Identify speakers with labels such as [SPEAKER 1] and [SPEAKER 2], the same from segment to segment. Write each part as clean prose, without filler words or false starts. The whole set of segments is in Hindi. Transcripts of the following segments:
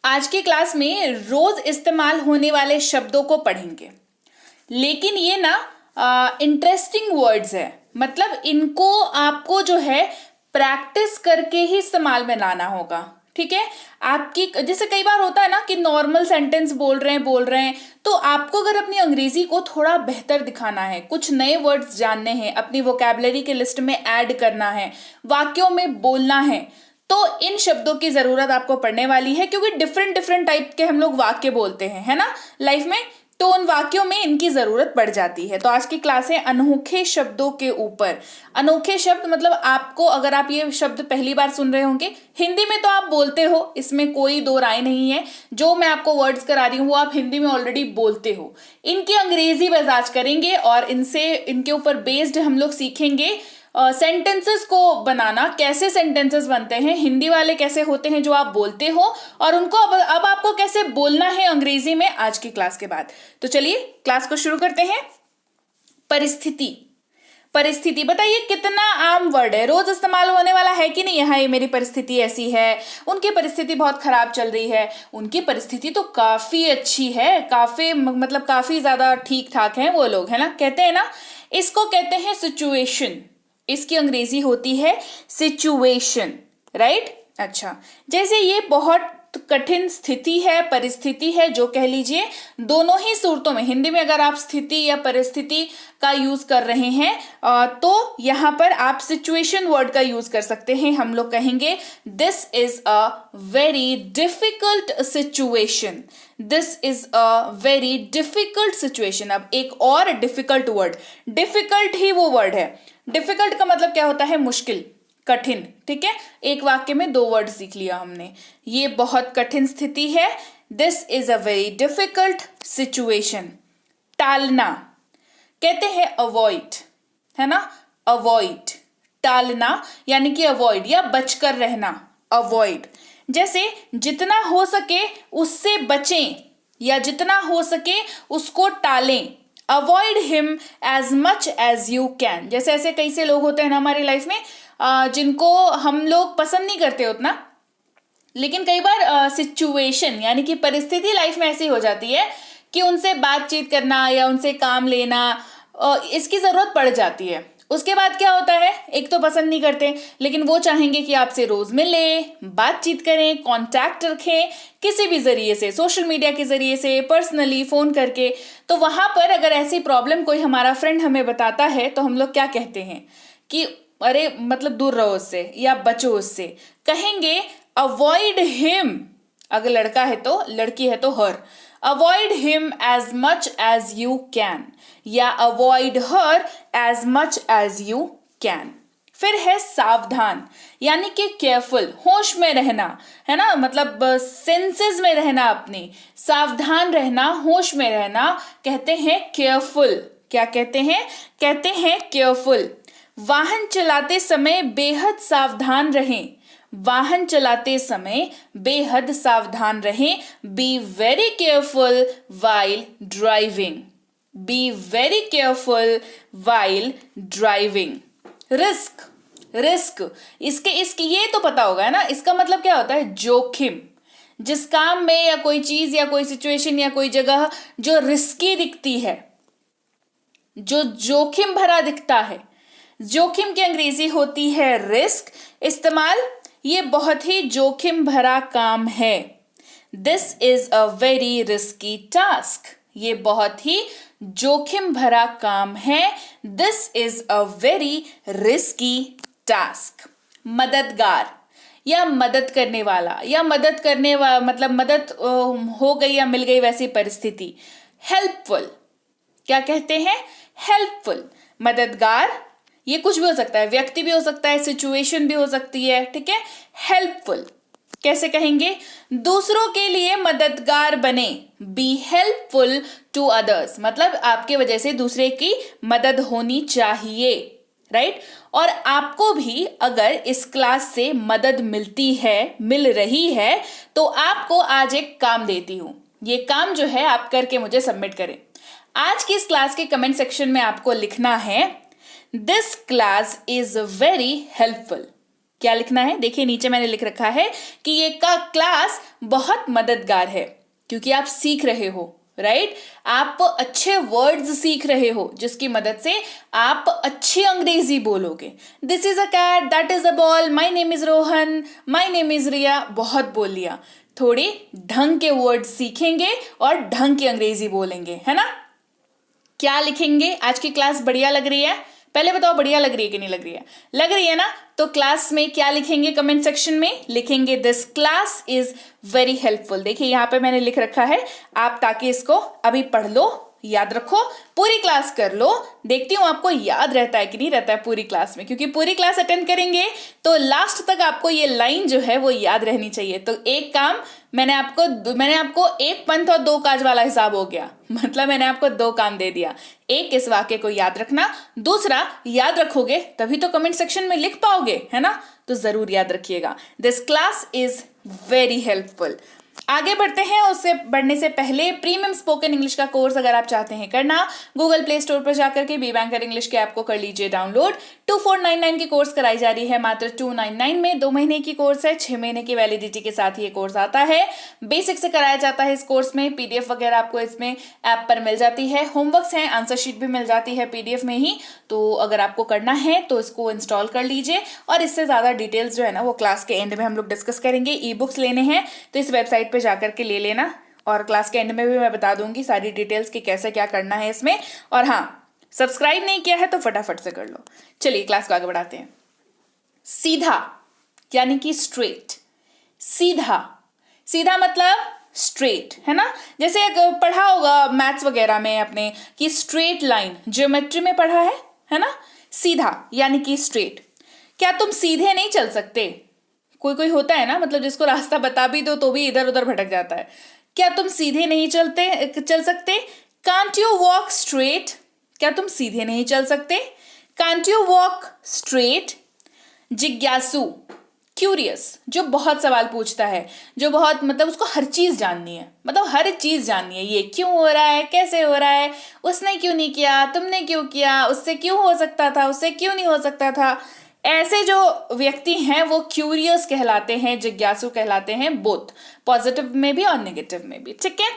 [SPEAKER 1] आज की क्लास में रोज इस्तेमाल होने वाले शब्दों को पढ़ेंगे, लेकिन ये ना इंटरेस्टिंग वर्ड्स है। मतलब इनको आपको जो है प्रैक्टिस करके ही इस्तेमाल में लाना होगा। ठीक है, आपकी जैसे कई बार होता है ना कि नॉर्मल सेंटेंस बोल रहे हैं तो आपको अगर अपनी अंग्रेजी को थोड़ा बेहतर दिखाना है, कुछ नए वर्ड्स जानने हैं, अपनी वोकैबुलरी के लिस्ट में ऐड करना है, वाक्यों में बोलना है, तो इन शब्दों की जरूरत आपको पड़ने वाली है, क्योंकि डिफरेंट डिफरेंट टाइप के हम लोग वाक्य बोलते हैं, है ना, लाइफ में। तो उन वाक्यों में इनकी जरूरत पड़ जाती है। तो आज की क्लास है अनोखे शब्दों के ऊपर। अनोखे शब्द मतलब आपको, अगर आप ये शब्द पहली बार सुन रहे होंगे, हिंदी में तो आप बोलते हो, इसमें कोई दो राय नहीं है। जो मैं आपको वर्ड्स करा रही हूँ वो आप हिंदी में ऑलरेडी बोलते हो। इनकी अंग्रेजी बस आज करेंगे और इनके ऊपर बेस्ड हम लोग सीखेंगे सेंटेंसेस को बनाना। कैसे सेंटेंसेस बनते हैं, हिंदी वाले कैसे होते हैं जो आप बोलते हो, और उनको अब आपको कैसे बोलना है अंग्रेजी में आज की क्लास के बाद। तो चलिए क्लास को शुरू करते हैं। परिस्थिति। परिस्थिति बताइए कितना आम वर्ड है, रोज इस्तेमाल होने वाला है कि नहीं। यहाँ ये मेरी परिस्थिति ऐसी है, उनकी परिस्थिति बहुत खराब चल रही है, उनकी परिस्थिति तो काफी अच्छी है, काफी ज्यादा ठीक ठाक है वो लोग, है ना, कहते हैं ना। इसको कहते हैं सिचुएशन। इसकी अंग्रेजी होती है सिचुएशन, राइट। अच्छा, जैसे ये बहुत कठिन स्थिति है, परिस्थिति है, जो कह लीजिए, दोनों ही सूरतों में हिंदी में अगर आप स्थिति या परिस्थिति का यूज कर रहे हैं तो यहां पर आप सिचुएशन वर्ड का यूज कर सकते हैं। हम लोग कहेंगे this is a very difficult situation, this is a very difficult situation. अब एक और डिफिकल्ट वर्ड, डिफिकल्ट ही वो वर्ड है। डिफिकल्ट का मतलब क्या होता है, मुश्किल, कठिन। ठीक है, एक वाक्य में दो वर्ड सीख लिया हमने। ये बहुत कठिन स्थिति है, this is a very difficult situation. टालना कहते हैं अवॉइड, है ना, अवॉइड। टालना यानी कि अवॉइड या बचकर रहना, अवॉइड। जैसे जितना हो सके उससे बचें या जितना हो सके उसको टालें, avoid him as much as you can. जैसे ऐसे कई से लोग होते हैं ना हमारी लाइफ में जिनको हम लोग पसंद नहीं करते उतना, लेकिन कई बार सिचुएशन यानी कि परिस्थिति लाइफ में ऐसी हो जाती है कि उनसे बातचीत करना या उनसे काम लेना इसकी जरूरत पड़ जाती है। उसके बाद क्या होता है, एक तो पसंद नहीं करते, लेकिन वो चाहेंगे कि आपसे रोज मिले, बातचीत करें, कांटेक्ट रखें किसी भी जरिए से, सोशल मीडिया के जरिए से, पर्सनली फोन करके। तो वहां पर अगर ऐसी प्रॉब्लम कोई हमारा फ्रेंड हमें बताता है तो हम लोग क्या कहते हैं कि अरे मतलब दूर रहो उससे या बचो उससे। कहेंगे अवॉइड हिम, अगर लड़का है तो, लड़की है तो her, avoid him as much as you can या avoid her as much as you can. फिर है सावधान यानी कि केयरफुल, होश में रहना, है ना, मतलब सेंसेस में रहना, अपनी सावधान रहना, होश में रहना, कहते हैं केयरफुल। क्या कहते हैं, कहते हैं केयरफुल। वाहन चलाते समय बेहद सावधान रहें, वाहन चलाते समय बेहद सावधान रहें। Be very careful while driving, be very careful while driving. Risk, risk इसके ये तो पता होगा, है ना, इसका मतलब क्या होता है, जोखिम। जिस काम में या कोई चीज या कोई सिचुएशन या कोई जगह जो रिस्की दिखती है, जो जोखिम भरा दिखता है, जोखिम की अंग्रेजी होती है रिस्क। इस्तेमाल, ये बहुत ही जोखिम भरा काम है, this is a very risky task, ये बहुत ही जोखिम भरा काम है, this is a very risky task. मददगार या मदद करने वाला या मदद करने वाला, मतलब मदद हो गई या मिल गई वैसी परिस्थिति। हेल्पफुल, क्या कहते हैं, हेल्पफुल। मददगार ये कुछ भी हो सकता है, व्यक्ति भी हो सकता है, सिचुएशन भी हो सकती है, ठीक है। हेल्पफुल कैसे कहेंगे, दूसरों के लिए मददगार बने, बी हेल्पफुल टू अदर्स, मतलब आपके वजह से दूसरे की मदद होनी चाहिए, राइट। और आपको भी अगर इस क्लास से मदद मिल रही है तो आपको आज एक काम देती हूं, ये काम जो है आप करके मुझे सबमिट करें। आज की इस क्लास के कमेंट सेक्शन में आपको लिखना है this class is very helpful, क्या लिखना है? देखिए नीचे मैंने लिख रखा है कि ये का क्लास बहुत मददगार है, क्योंकि आप सीख रहे हो, राइट? आप अच्छे वर्ड्स सीख रहे हो जिसकी मदद से आप अच्छी अंग्रेजी बोलोगे। This is a cat, that is a ball, my name is Rohan, my name is Riya. बहुत बोल लिया, थोड़े ढंग के वर्ड सीखेंगे और ढंग की अंग्रेजी बोलेंगे, है ना? क्या लिखेंगे? आज की क्लास बढ़िया लग रही है? पहले बताओ बढ़िया लग रही है कि नहीं लग रही है? लग रही है ना? तो क्लास में क्या लिखेंगे? कमेंट सेक्शन में लिखेंगे this class is very helpful. देखिए यहाँ पे मैंने लिख रखा है, आप ताकि इसको अभी पढ़ लो, याद रखो, पूरी क्लास कर लो। देखती हूँ आपको याद रहता है कि नहीं रहता है पूरी क्लास में, क्योंकि पूरी क्लास अटेंड करेंगे तो लास्ट तक आपको ये लाइन जो है वो याद रहनी चाहिए। तो एक काम मैंने आपको एक पंथ और दो काज वाला हिसाब हो गया, मतलब मैंने आपको दो काम दे दिया। एक, इस वाक्य को याद रखना, दूसरा याद रखोगे तभी तो कमेंट सेक्शन में लिख पाओगे, है ना? तो जरूर याद रखिएगा, this class is very helpful. आगे बढ़ते हैं, उससे बढ़ने से पहले प्रीमियम स्पोकन इंग्लिश का कोर्स अगर आप चाहते हैं करना, गूगल प्ले स्टोर पर जाकर के बी बैंकर इंग्लिश के ऐप को कर लीजिए डाउनलोड। 2499 की कोर्स कराई जा रही है मात्र 299 में। 2 महीने की कोर्स है, 6 महीने की वैलिडिटी के साथ ये कोर्स आता है। बेसिक से कराया जाता है इस कोर्स में, पीडीएफ वगैरह आपको इसमें ऐप पर मिल जाती है, होमवर्क्स हैं, आंसर शीट भी मिल जाती है पीडीएफ में ही। तो अगर आपको करना है तो इसको इंस्टॉल कर लीजिए, और इससे ज्यादा डिटेल्स जो है ना वो क्लास के एंड में हम लोग डिस्कस करेंगे। ई बुक्स लेने हैं तो इस वेबसाइट पे जाकर के ले लेना, और क्लास के एंड में भी मैं बता दूंगी सारी डिटेल्स कि कैसे क्या करना है इसमें। और हाँ, सब्सक्राइब नहीं किया है तो फटाफट से कर लो। चलिए क्लास को आगे बढ़ाते हैं। सीधा यानी कि स्ट्रेट, सीधा, सीधा मतलब स्ट्रेट, है ना? जैसे पढ़ा होगा मैथ्स वगैरह में अपने कि स्ट्रेट लाइन, ज्योमेट्री में पढ़ा है ना? सीधा यानी कि स्ट्रेट। क्या तुम सीधे नहीं चल सकते? कोई कोई होता है ना, मतलब जिसको रास्ता बता भी दो तो भी इधर उधर भटक जाता है। क्या तुम सीधे नहीं चल सकते? Can't you walk straight? क्या तुम सीधे नहीं चल सकते? Can't you walk straight? जिज्ञासु, क्यूरियस, जो बहुत सवाल पूछता है, जो बहुत मतलब उसको हर चीज जाननी है, मतलब हर चीज जाननी है, ये क्यों हो रहा है, कैसे हो रहा है, उसने क्यों नहीं किया, तुमने क्यों किया, उससे क्यों हो सकता था, उससे क्यों नहीं हो सकता था। ऐसे जो व्यक्ति हैं वो क्यूरियस कहलाते हैं, जिज्ञासु कहलाते हैं, बोथ पॉजिटिव में भी और नेगेटिव में भी, ठीक है?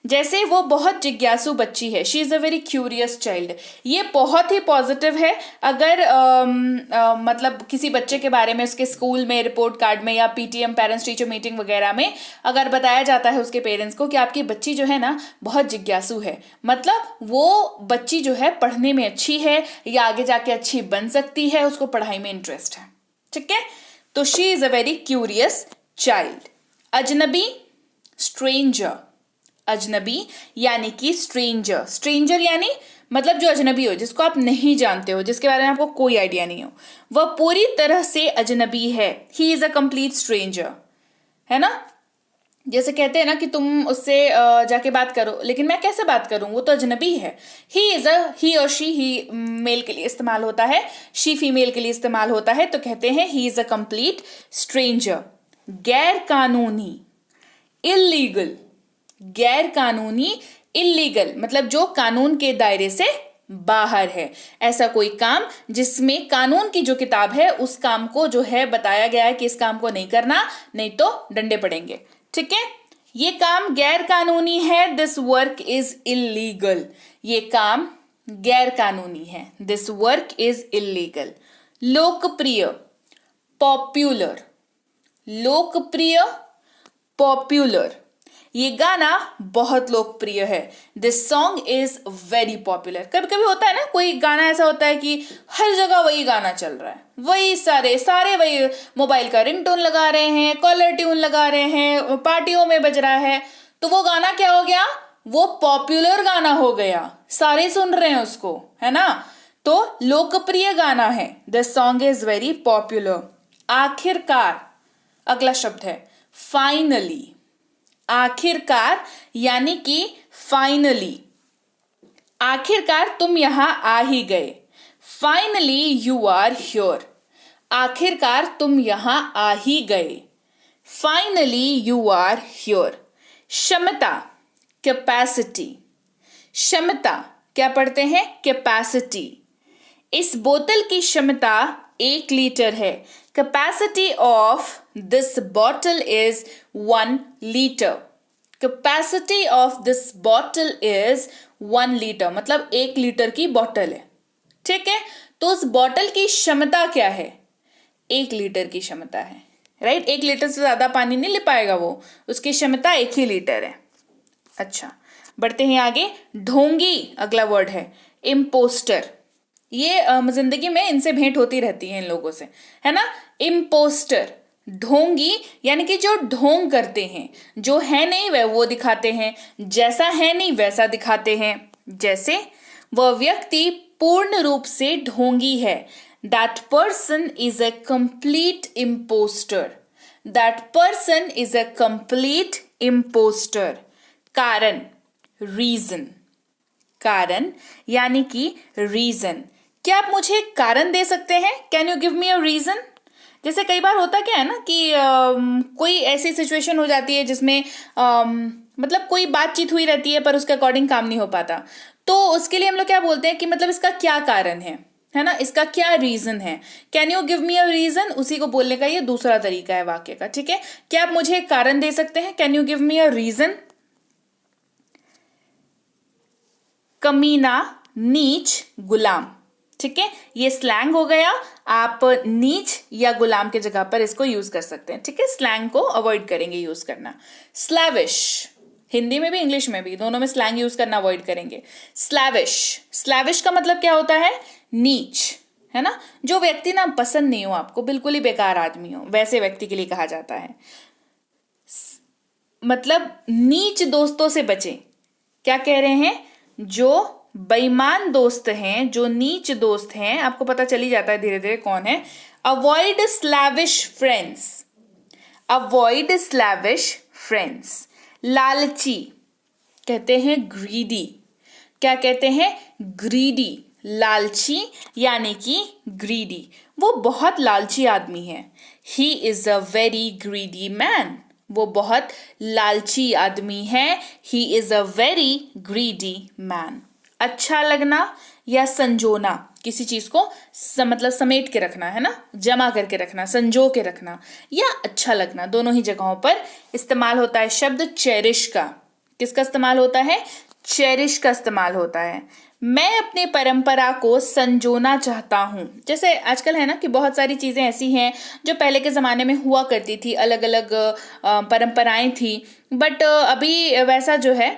[SPEAKER 1] जैसे वो बहुत जिज्ञासु बच्ची है, she is a very curious child, ये बहुत ही पॉजिटिव है। अगर मतलब किसी बच्चे के बारे में उसके स्कूल में रिपोर्ट कार्ड में या पीटीएम पेरेंट्स टीचर मीटिंग वगैरह में अगर बताया जाता है उसके पेरेंट्स को कि आपकी बच्ची जो है ना बहुत जिज्ञासु है, मतलब वो बच्ची जो है पढ़ने में अच्छी है या आगे जाके अच्छी बन सकती है, उसको पढ़ाई में इंटरेस्ट है, ठीक है? तो she is a very curious child. अजनबी, स्ट्रेंजर, अजनबी यानी कि स्ट्रेंजर, स्ट्रेंजर यानी मतलब जो अजनबी हो, जिसको आप नहीं जानते हो, जिसके बारे में आपको कोई आइडिया नहीं हो, वह पूरी तरह से अजनबी है। He is a complete stranger, है ना? जैसे कहते हैं ना कि तुम उससे जाके बात करो, लेकिन मैं कैसे बात करूं, वो तो अजनबी है। ही और शी, ही मेल के लिए इस्तेमाल होता है, शी फीमेल के लिए इस्तेमाल होता है, तो कहते हैं he is a complete stranger. गैर कानूनी, इलीगल, गैर कानूनी, इलीगल मतलब जो कानून के दायरे से बाहर है, ऐसा कोई काम जिसमें कानून की जो किताब है उस काम को जो है बताया गया है कि इस काम को नहीं करना, नहीं तो डंडे पड़ेंगे, ठीक है? ये काम गैर कानूनी है, दिस वर्क इज इलीगल, ये काम गैर कानूनी है, दिस वर्क इज इलीगल। लोकप्रिय, पॉपुलर, लोकप्रिय, पॉपुलर, ये गाना बहुत लोकप्रिय है, this song is very popular. कभी कभी होता है ना कोई गाना ऐसा होता है कि हर जगह वही गाना चल रहा है, वही सारे वही मोबाइल का रिंगटोन लगा रहे हैं, कॉलर ट्यून लगा रहे हैं, पार्टियों में बज रहा है, तो वो गाना क्या हो गया, वो पॉपुलर गाना हो गया, सारे सुन रहे हैं उसको, है ना? तो लोकप्रिय गाना है, this song is very popular. आखिरकार, अगला शब्द है फाइनली, आखिरकार यानी कि फाइनली, आखिरकार तुम यहां आ ही गए, फाइनली यू आर हियर, आखिरकार तुम यहां आ ही गए, फाइनली यू आर हियर। क्षमता, कैपेसिटी, क्षमता क्या पढ़ते हैं, कैपेसिटी। इस बोतल की क्षमता 1 लीटर है, capacity of this bottle is 1 litre. Capacity of this bottle is 1 litre, मतलब 1 लीटर की बॉटल है, ठीक है। तो उस बॉटल की क्षमता क्या है? 1 लीटर की क्षमता है, राइट। 1 लीटर से ज्यादा पानी नहीं ले पाएगा वो, उसकी क्षमता 1 ही लीटर है। अच्छा, बढ़ते हैं आगे। ढोंगी अगला वर्ड है। इम्पोस्टर, ये जिंदगी में इनसे भेंट होती रहती है इन लोगों से, है ना। इम्पोस्टर, ढोंगी यानी कि जो ढोंग करते हैं, जो है नहीं वह वो दिखाते हैं, जैसा है नहीं वैसा दिखाते हैं। जैसे वह व्यक्ति पूर्ण रूप से ढोंगी है। That person is a complete impostor. That person is a complete impostor. कारण, रीजन, कारण यानी कि रीजन। क्या आप मुझे एक कारण दे सकते हैं? Can you give me a reason? जैसे कई बार होता क्या है ना कि कोई ऐसी सिचुएशन हो जाती है जिसमें मतलब कोई बातचीत हुई रहती है पर उसके अकॉर्डिंग काम नहीं हो पाता, तो उसके लिए हम लोग क्या बोलते हैं कि मतलब इसका क्या कारण है ना, इसका क्या रीजन है। Can you give me a reason, उसी को बोलने का ये दूसरा तरीका है वाक्य का, ठीक है। क्या आप मुझे एक कारण दे सकते हैं? Can you give me a reason. कमीना, नीच, गुलाम, ठीक है। ये स्लैंग हो गया। आप नीच या गुलाम के जगह पर इसको यूज कर सकते हैं, ठीक है। स्लैंग को अवॉइड करेंगे यूज करना। स्लैविश, हिंदी में भी इंग्लिश में भी दोनों में स्लैंग यूज करना अवॉइड करेंगे। स्लैविश, स्लैविश का मतलब क्या होता है? नीच, है ना। जो व्यक्ति ना पसंद नहीं हो आपको, बिल्कुल ही बेकार आदमी हो, वैसे व्यक्ति के लिए कहा जाता है। मतलब नीच दोस्तों से बचें। क्या कह रहे हैं? जो बेईमान दोस्त हैं, जो नीच दोस्त हैं, आपको पता चली जाता है धीरे धीरे कौन है। Avoid slavish friends. Avoid slavish friends. लालची कहते हैं ग्रीडी। क्या कहते हैं? ग्रीडी। लालची यानी कि ग्रीडी, वो बहुत लालची आदमी है। He is a very greedy man, वो बहुत लालची आदमी है। He is a very greedy man. अच्छा लगना या संजोना, किसी चीज को मतलब समेट के रखना, है ना, जमा करके रखना, संजो के रखना, या अच्छा लगना, दोनों ही जगहों पर इस्तेमाल होता है शब्द चेरिश का। किसका इस्तेमाल होता है? चेरिश का इस्तेमाल होता है। मैं अपनी परंपरा को संजोना चाहता हूं। जैसे आजकल है ना कि बहुत सारी चीजें ऐसी हैं जो पहले के जमाने में हुआ करती थी, अलग अलग परंपराएं थी, बट अभी वैसा जो है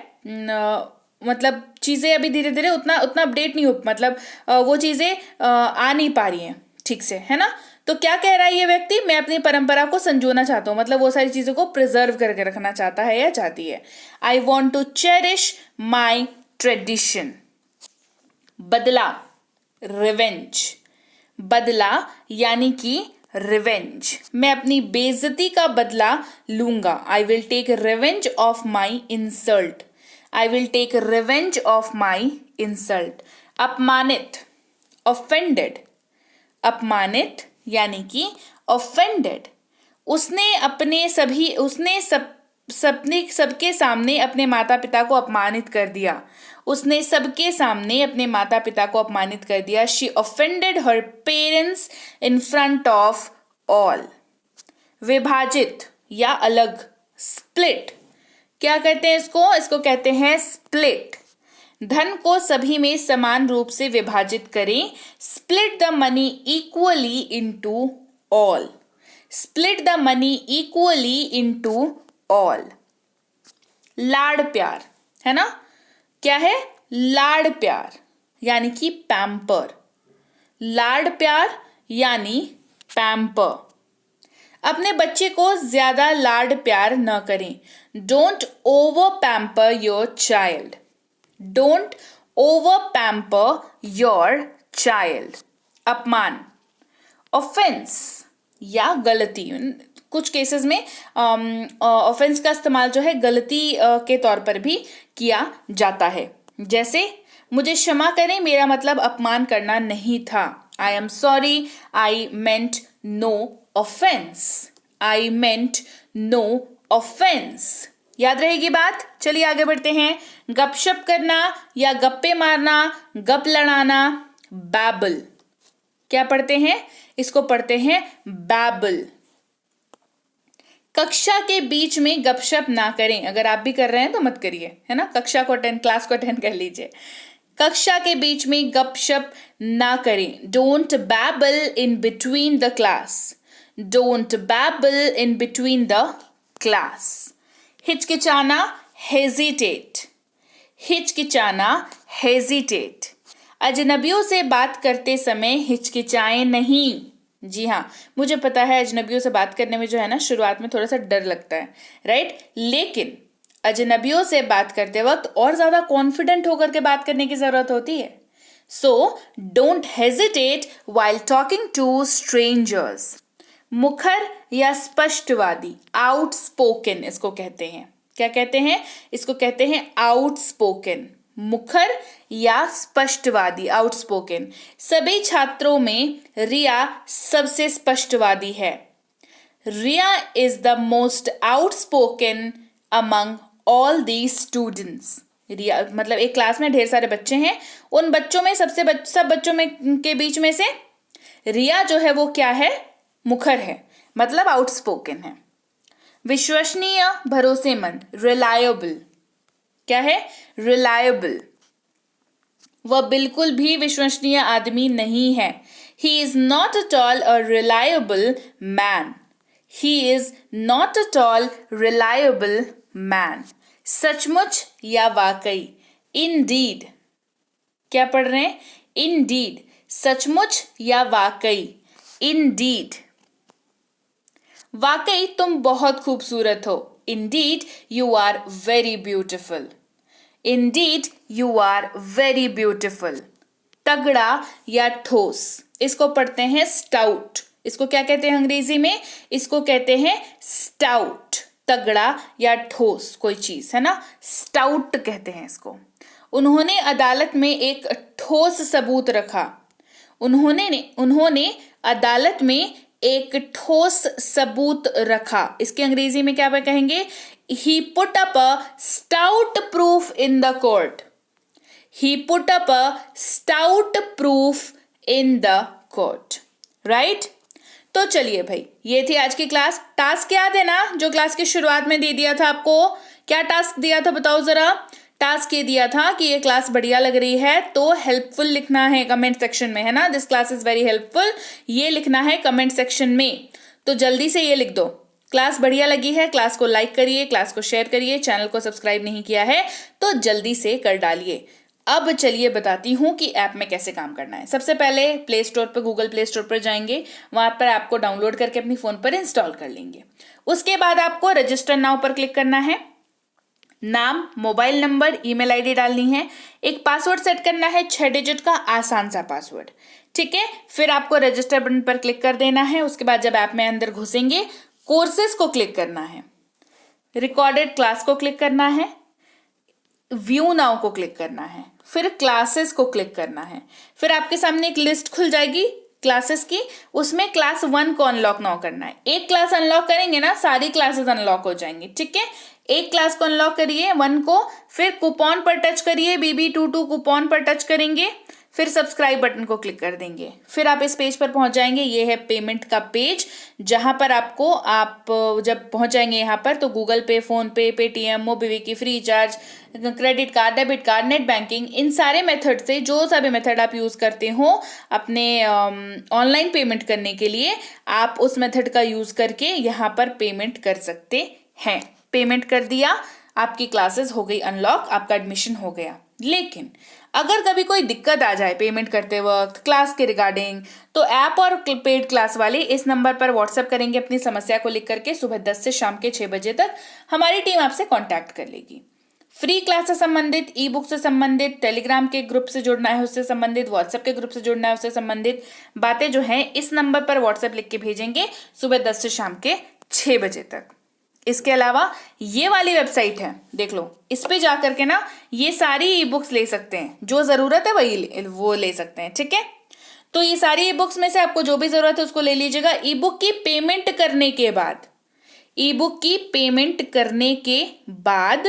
[SPEAKER 1] मतलब चीजें अभी धीरे धीरे उतना अपडेट नहीं हो, मतलब वो चीजें आ नहीं पा रही हैं ठीक से, है ना। तो क्या कह रहा है ये व्यक्ति? मैं अपनी परंपरा को संजोना चाहता हूं, मतलब वो सारी चीजों को प्रिजर्व करके रखना चाहता है या चाहती है। I want to cherish my tradition. बदला, रिवेंज। बदला यानी कि रिवेंज। मैं अपनी बेइज्जती का बदला लूंगा। I will take revenge of my insult. I will take revenge of my insult. अपमानित, ऑफेंडेड। अपमानित यानी कि ऑफेंडेड। उसने सबके सामने अपने माता पिता को अपमानित कर दिया। उसने सबके सामने अपने माता पिता को अपमानित कर दिया। She offended her parents in front of all. विभाजित या अलग, स्प्लिट। क्या कहते हैं इसको? इसको कहते हैं स्प्लिट। धन को सभी में समान रूप से विभाजित करें। Split the money equally into all. Split the money equally into all. लाड़ प्यार, है ना। क्या है? लाड़ प्यार यानी कि पैम्पर। लाड़ प्यार यानी पैम्पर। अपने बच्चे को ज्यादा लाड़ प्यार न करें। Don't over pamper your child. Don't over pamper your child. अपमान, ऑफेंस या गलती। कुछ केसेस में ऑफेंस का इस्तेमाल जो है गलती के तौर पर भी किया जाता है। जैसे मुझे क्षमा करें, मेरा मतलब अपमान करना नहीं था। I am sorry, I meant no offence. I meant no offence. याद रहेगी बात? चलिए आगे बढ़ते हैं। गपशप करना या गप्पे मारना, गप लड़ाना, बैबल। क्या पढ़ते हैं? इसको पढ़ते हैं babble। कक्षा के बीच में गपशप ना करें। अगर आप भी कर रहे हैं तो मत करिए, है ना, कक्षा को अटेंड, क्लास को अटेंड कर लीजिए। कक्षा के बीच में गपशप ना करें। Don't babble in between the class. Don't babble in between the class. हिचकिचाना, हेजिटेट। हिचकिचाना, हेजिटेट। अजनबियों से बात करते समय हिचकिचाएं नहीं। जी हाँ, मुझे पता है अजनबियों से बात करने में जो है ना शुरुआत में थोड़ा सा डर लगता है, राइट, लेकिन अजनबियों से बात करते वक्त और ज्यादा कॉन्फिडेंट होकर के बात करने की जरूरत होती है। So don't hesitate while talking to strangers. मुखर या स्पष्टवादी, आउटस्पोकन इसको कहते हैं। क्या कहते हैं? इसको कहते हैं आउटस्पोकन। मुखर या स्पष्टवादी, आउटस्पोकन। सभी छात्रों में रिया सबसे स्पष्टवादी है। Riya is the most outspoken among all the students. Riya मतलब एक क्लास में ढेर सारे बच्चे हैं, उन बच्चों में सब बच्चों में के बीच में से रिया जो है वो क्या है? मुखर है, मतलब आउटस्पोकन है। विश्वसनीय, भरोसेमंद, रिलायबल। क्या है? रिलायबल। वह बिल्कुल भी विश्वसनीय आदमी नहीं है। He is not at all a reliable man. He is not at all reliable man. सचमुच या वाकई, इंडीड। क्या पढ़ रहे हैं? इंडीड। सचमुच या वाकई, इंडीड। वाकई तुम बहुत खूबसूरत हो। Indeed you are very beautiful. Indeed you are very beautiful. तगड़ा या ठोस, इसको पढ़ते हैं स्टाउट। इसको क्या कहते हैं अंग्रेजी में? इसको कहते हैं स्टाउट। तगड़ा या ठोस कोई चीज, है ना, स्टाउट कहते हैं इसको। उन्होंने अदालत में एक ठोस सबूत रखा। उन्होंने अदालत में एक ठोस सबूत रखा। इसके अंग्रेजी में क्या कहेंगे? He put up a stout proof in the court. He put up a stout proof in the court. Right? तो चलिए भाई, ये थी आज की क्लास। टास्क याद है ना जो क्लास की शुरुआत में दे दिया था आपको? क्या टास्क दिया था बताओ जरा? टास्क ये दिया था कि ये क्लास बढ़िया लग रही है तो हेल्पफुल लिखना है कमेंट सेक्शन में, है ना। This class is very helpful, ये लिखना है कमेंट सेक्शन में। तो जल्दी से ये लिख दो, क्लास बढ़िया लगी है, क्लास को लाइक करिए, क्लास को शेयर करिए, चैनल को सब्सक्राइब नहीं किया है तो जल्दी से कर डालिए। अब चलिए बताती हूँ कि ऐप में कैसे काम करना है। सबसे पहले प्ले स्टोर पर, गूगल प्ले स्टोर पर जाएंगे, वहां पर ऐप को डाउनलोड करके अपनी फोन पर इंस्टॉल कर लेंगे। उसके बाद आपको रजिस्टर नाउ पर क्लिक करना है। नाम, मोबाइल नंबर, ईमेल आईडी डालनी है, एक पासवर्ड सेट करना है 6 डिजिट का आसान सा पासवर्ड, ठीक है। फिर आपको रजिस्टर बटन पर क्लिक कर देना है। उसके बाद जब ऐप में अंदर घुसेंगे, कोर्सेज को क्लिक करना है, रिकॉर्डेड क्लास को क्लिक करना है, व्यू नाउ को क्लिक करना है, फिर क्लासेस को क्लिक करना है। फिर आपके सामने एक लिस्ट खुल जाएगी क्लासेस की, उसमें क्लास 1 को अनलॉक नाउ करना है। एक क्लास अनलॉक करेंगे ना, सारी क्लासेस अनलॉक हो जाएंगी, ठीक है। एक क्लास को अनलॉक करिए 1 को, फिर कूपन पर टच करिए, BB22 कूपन पर टच करेंगे, फिर सब्सक्राइब बटन को क्लिक कर देंगे। फिर आप इस पेज पर पहुंच जाएंगे। ये है पेमेंट का पेज, जहां पर आपको, आप जब पहुंच जाएंगे यहाँ पर तो Google Pay, PhonePe, Paytm, MobiKwik, FreeCharge, credit card, debit card, net banking, इन सारे मेथड से जो सा भी मेथड आप यूज करते हो अपने ऑनलाइन पेमेंट करने के लिए, आप उस मेथड का यूज करके यहाँ पर पेमेंट कर सकते हैं। पेमेंट कर दिया, आपकी क्लासेस हो गई अनलॉक, आपका एडमिशन हो गया। लेकिन अगर कभी कोई दिक्कत आ जाए पेमेंट करते वक्त क्लास के रिगार्डिंग, तो ऐप और पेड क्लास वाले इस नंबर पर व्हाट्सएप करेंगे अपनी समस्या को लिख करके। सुबह 10 से शाम के 6 बजे तक हमारी टीम आपसे कांटेक्ट कर लेगी। फ्री क्लास से संबंधित, ई बुक से संबंधित, टेलीग्राम के ग्रुप से जुड़ना है उससे संबंधित, व्हाट्सएप के ग्रुप से जुड़ना है उससे संबंधित बातें जो है इस नंबर पर व्हाट्सएप लिख के भेजेंगे सुबह 10 से शाम के 6 बजे तक। इसके अलावा ये वाली वेबसाइट है, देख लो, इस पे जाकर के ना ये सारी ई बुक्स ले सकते हैं, जो जरूरत है वही वो ले सकते हैं, ठीक है। तो ये सारी ई बुक्स में से आपको जो भी जरूरत है उसको ले लीजिएगा। ई बुक की पेमेंट करने के बाद, ई बुक की पेमेंट करने के बाद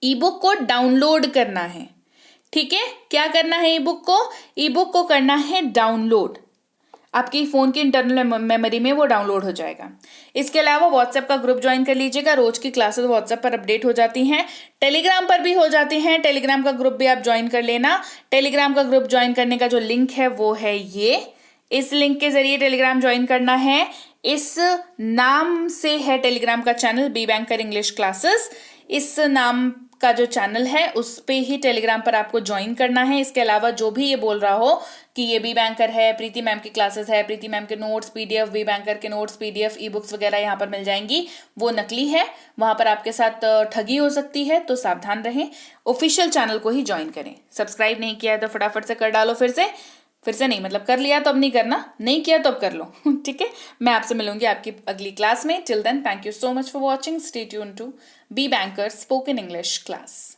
[SPEAKER 1] ई बुक को डाउनलोड करना है, ठीक है। क्या करना है? ई बुक को करना है डाउनलोड। आपकी फ़ोन की इंटरनल मेमोरी में वो डाउनलोड हो जाएगा। इसके अलावा व्हाट्सएप का ग्रुप ज्वाइन कर लीजिएगा, रोज की क्लासेस व्हाट्सएप पर अपडेट हो जाती हैं, टेलीग्राम पर भी हो जाती हैं, टेलीग्राम का ग्रुप भी आप ज्वाइन कर लेना। टेलीग्राम का ग्रुप ज्वाइन करने का जो लिंक है वो है ये, इस लिंक के जरिए टेलीग्राम ज्वाइन करना है। इस नाम से है टेलीग्राम का channel, be banker English classes, इस नाम का जो चैनल है उस पे ही टेलीग्राम पर आपको ज्वाइन करना है। इसके अलावा जो भी ये बोल रहा हो कि ये बी बैंकर है, प्रीति मैम की क्लासेस है, प्रीति मैम के नोट्स पीडीएफ, बी बैंकर के नोट्स पीडीएफ, ई बुक्स वगैरह यहाँ पर मिल जाएंगी, वो नकली है, वहां पर आपके साथ ठगी हो सकती है, तो सावधान रहें। ऑफिशियल चैनल को ही ज्वाइन करें। सब्सक्राइब नहीं किया है तो फटाफट से कर डालो, फिर से नहीं, मतलब कर लिया तो अब नहीं करना, नहीं किया तो अब कर लो। ठीक है, मैं आपसे मिलूंगी आपकी अगली क्लास में। Till then, thank you so much for watching, stay tuned to be banker spoken English class.